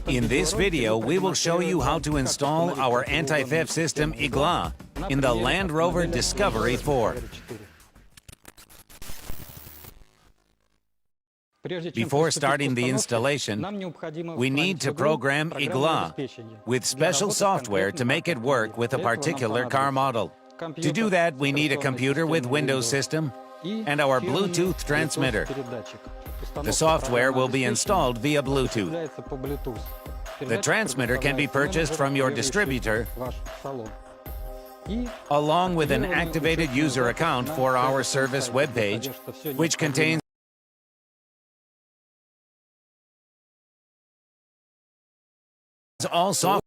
In this video, we will show you how to install our anti-theft system Igla in the Land Rover Discovery 4. Before starting the installation, we need to program Igla with special software to make it work with a particular car model. To do that, we need a computer with Windows system and our Bluetooth transmitter. The software will be installed via Bluetooth. The transmitter can be purchased from your distributor along with an activated user account for our service webpage, which contains all software.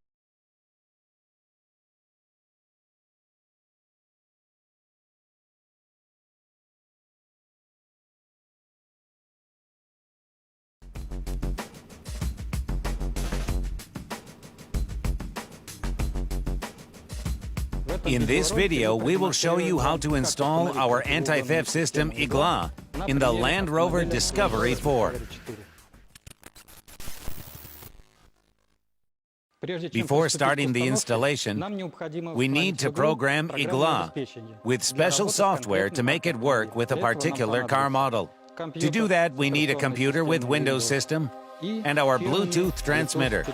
In this video, we will show you how to install our anti-theft system Igla in the Land Rover Discovery 4. Before starting the installation, we need to program Igla with special software to make it work with a particular car model. To do that, we need a computer with Windows system and our Bluetooth transmitter.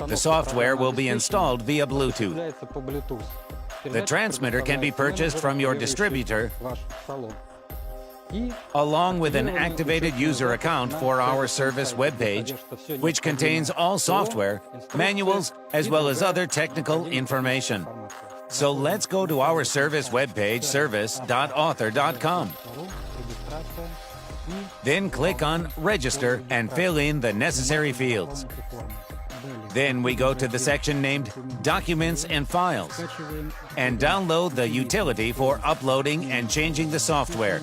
The software will be installed via Bluetooth. The transmitter can be purchased from your distributor along with an activated user account for our service webpage, which contains all software, manuals, as well as other technical information. So let's go to our service webpage, service.author.com. Then click on Register and fill in the necessary fields. Then we go to the section named Documents and Files and download the utility for uploading and changing the software.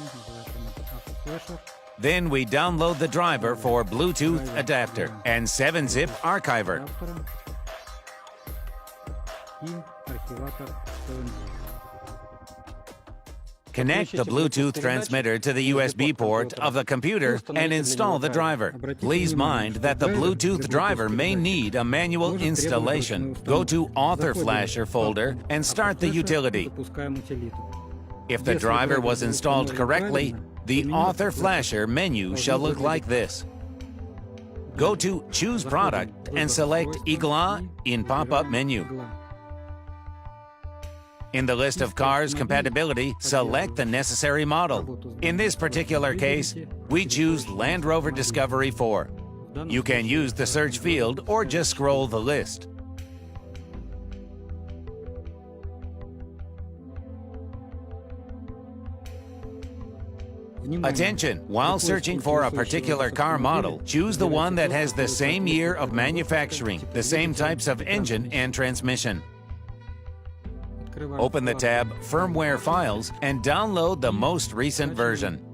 Then we download the driver for Bluetooth adapter and 7-zip archiver. Connect the Bluetooth transmitter to the USB port of the computer and install the driver. Please mind that the Bluetooth driver may need a manual installation. Go to Author Flasher folder and start the utility. If the driver was installed correctly, the Author Flasher menu shall look like this. Go to Choose Product and select Igla in pop-up menu. In the list of cars compatibility, select the necessary model. In this particular case, we choose Land Rover Discovery 4. You can use the search field or just scroll the list. Attention! While searching for a particular car model, choose the one that has the same year of manufacturing, the same types of engine and transmission. Open the tab Firmware Files and download the most recent version.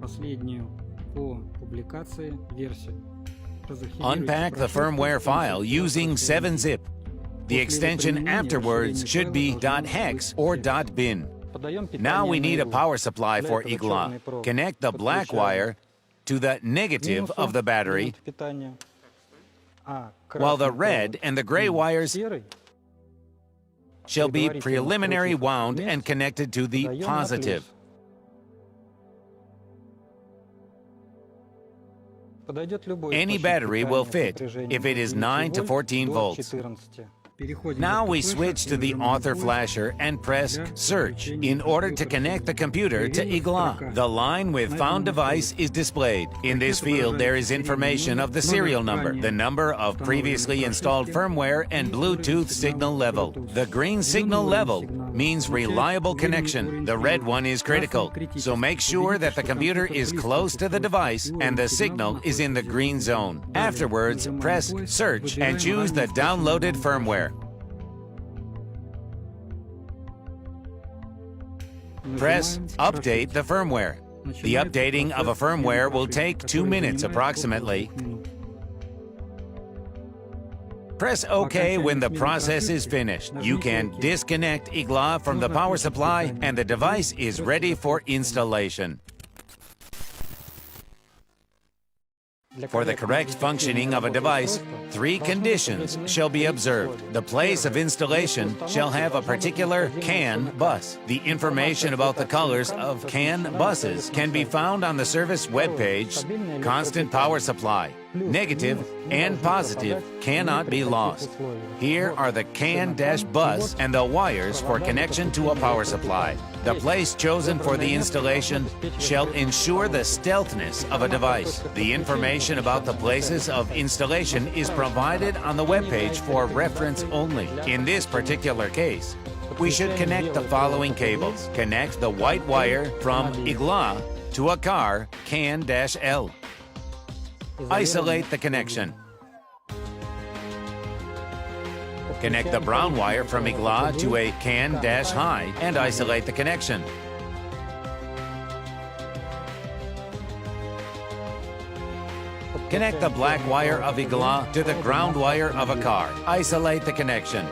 Unpack the firmware file using 7-zip. The extension afterwards should be .hex or .bin. Now we need a power supply for Igla. Connect the black wire to the negative of the battery, while the red and the gray wires shall be preliminary wound and connected to the positive. Any battery will fit if it is 9 to 14 volts. Now we switch to the Author Flasher and press Search in order to connect the computer to Igla. The line with found device is displayed. In this field, there is information of the serial number, the number of previously installed firmware, and Bluetooth signal level. The green signal level means reliable connection. The red one is critical, so make sure that the computer is close to the device and the signal is in the green zone. Afterwards, press Search and choose the downloaded firmware. Press Update the firmware. The updating of a firmware will take 2 minutes approximately. Press OK when the process is finished. You can disconnect Igla from the power supply and the device is ready for installation. For the correct functioning of a device, 3 conditions shall be observed. The place of installation shall have a particular CAN bus. The information about the colors of CAN buses can be found on the service webpage. Constant power supply, negative and positive, cannot be lost. Here are the CAN-bus and the wires for connection to a power supply. The place chosen for the installation shall ensure the stealthiness of a device. The information about the places of installation is provided on the webpage for reference only. In this particular case, we should connect the following cables. Connect the white wire from Igla to a car CAN-L. Isolate the connection. Connect the brown wire from Igla to a CAN-high and isolate the connection. Connect the black wire of Igla to the ground wire of a car. Isolate the connection.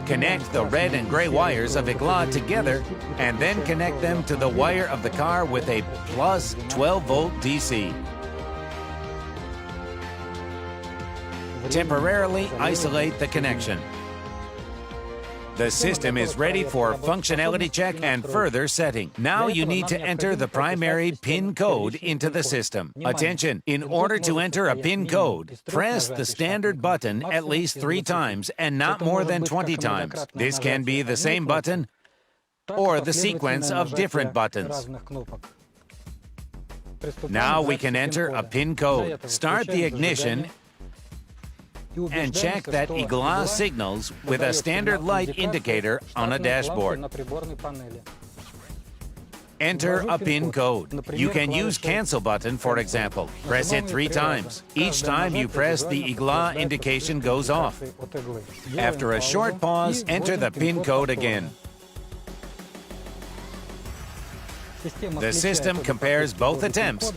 Connect the red and gray wires of Igla together and then connect them to the wire of the car with a plus 12-volt DC. Temporarily isolate the connection. The system is ready for functionality check and further setting. Now you need to enter the primary PIN code into the system. Attention! In order to enter a PIN code, press the standard button at least 3 times and not more than 20 times. This can be the same button or the sequence of different buttons. Now we can enter a PIN code. Start the ignition and check that Igla signals with a standard light indicator on a dashboard. Enter a PIN code. You can use cancel button, for example. Press it 3 times. Each time you press, the Igla indication goes off. After a short pause, enter the PIN code again. The system compares both attempts,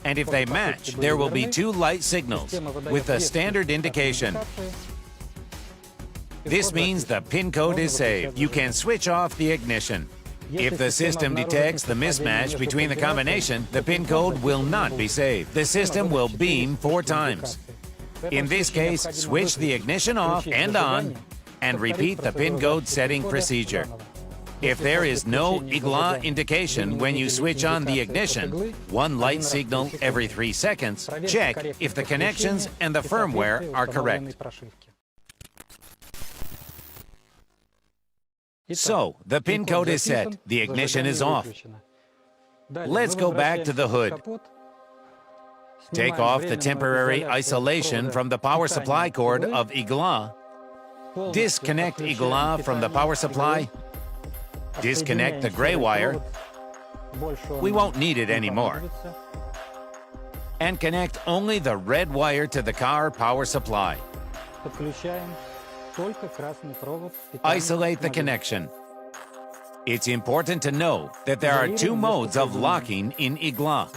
and if they match, there will be 2 light signals with a standard indication. This means the PIN code is saved. You can switch off the ignition. If the system detects the mismatch between the combination, the PIN code will not be saved. The system will beam 4 times. In this case, switch the ignition off and on, and repeat the PIN code setting procedure. If there is no Igla indication when you switch on the ignition, 1 light signal every 3 seconds, check if the connections and the firmware are correct. So, the PIN code is set, the ignition is off. Let's go back to the hood. Take off the temporary isolation from the power supply cord of Igla. Disconnect Igla from the power supply. Disconnect the gray wire. We won't need it anymore. And connect only the red wire to the car power supply. Isolate the connection. It's important to know that there are 2 modes of locking in Igla.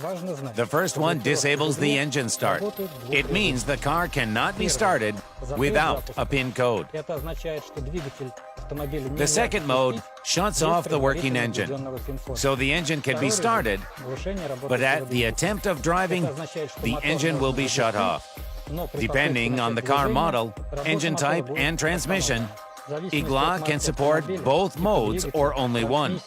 The first one disables the engine start. It means the car cannot be started without a PIN code. The second mode shuts off the working engine, so the engine can be started, but at the attempt of driving, the engine will be shut off. Depending on the car model, engine type, and transmission, Igla can support both modes or only one.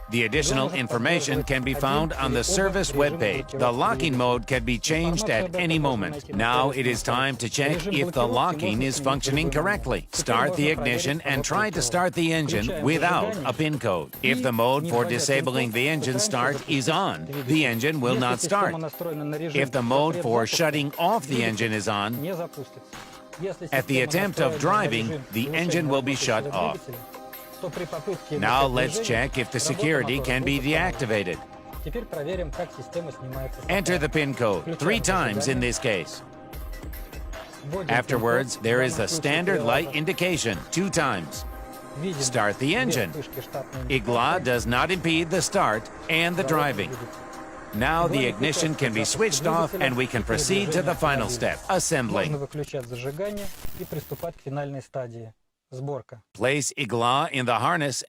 The additional information can be found on the service webpage. The locking mode can be changed at any moment. Now it is time to check if the locking is functioning correctly. Start the ignition and try to start the engine without a PIN code. If the mode for disabling the engine start is on, the engine will not start. If the mode for shutting off the engine is on, at the attempt of driving, the engine will be shut off. Now let's check if the security can be deactivated. Enter the PIN code 3 times in this case. Afterwards, there is a standard light indication 2 times. Start the engine. Igla does not impede the start and the driving. Now the ignition can be switched off and we can proceed to the final step, assembling. Place Igla in the harness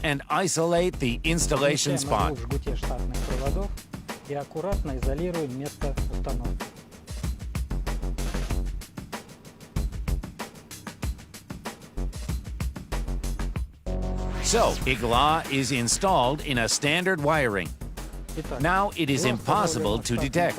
and isolate the installation spot. Включаем на жгуте штатных проводов и аккуратно изолируем место установки. So, Igla is installed in a standard wiring. Now it is impossible to detect.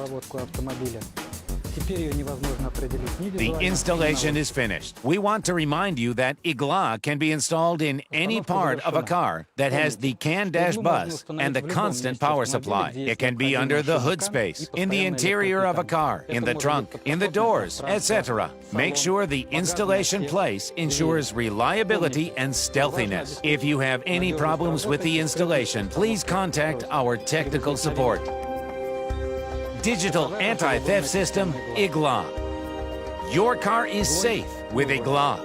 The installation is finished. We want to remind you that Igla can be installed in any part of a car that has the CAN dash bus and the constant power supply. It can be under the hood space, in the interior of a car, in the trunk, in the doors, etc. Make sure the installation place ensures reliability and stealthiness. If you have any problems with the installation, please contact our technical support. Digital anti-theft system, Igla. Your car is safe with Igla.